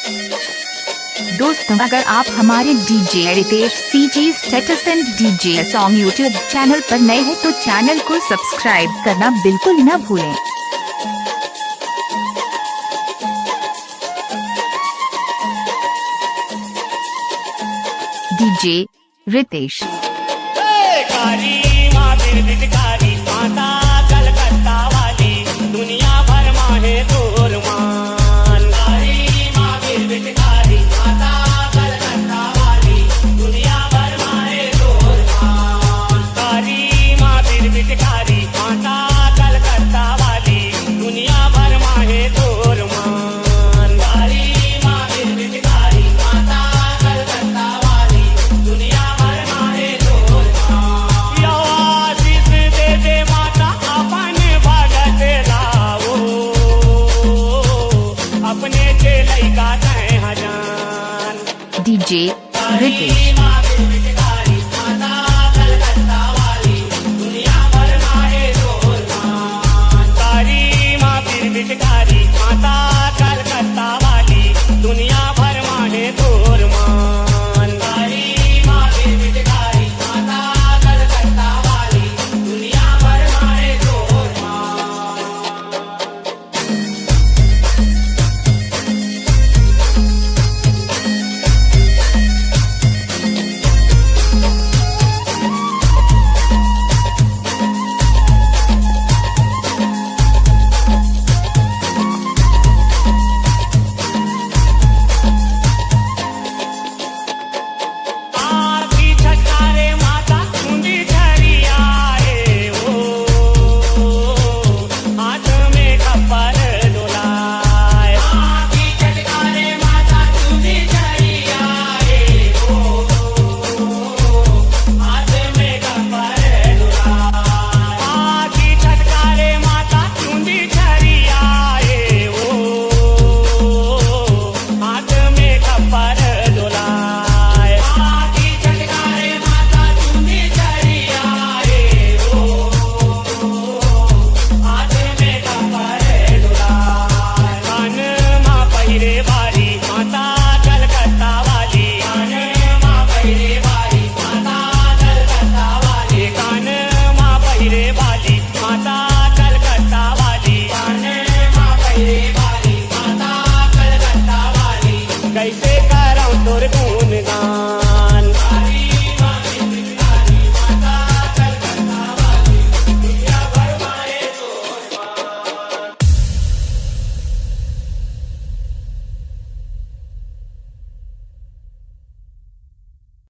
दोस्तों, अगर आप हमारे DJ Ritesh CG status and DJ song YouTube channel पर नए हैं तो चैनल को सब्सक्राइब करना बिल्कुल न भूलें। डीजे रितेश। कलकत्ता वाली दुनिया भर माहे तोर मान। माँ बिरबिटकारी माता कलकत्ता वाली दुनिया भर माहे तोर मान। माँ बिरबिटकारी माता कलकत्ता वाली दुनिया भर माहे तोर मान। माँ बिरबिटकारी माता कलकत्ता वाली दुनिया भर माहे तोर मान। यो आशीष दे दे माता अपने भगत लाओ, अपने चेलै का तय हजान। डीजे रितेश। माँ बिरबिटकारी माता कलकत्ता वाली दुनिया भर माहे तोर मान। माँ बिरबिटकारी माता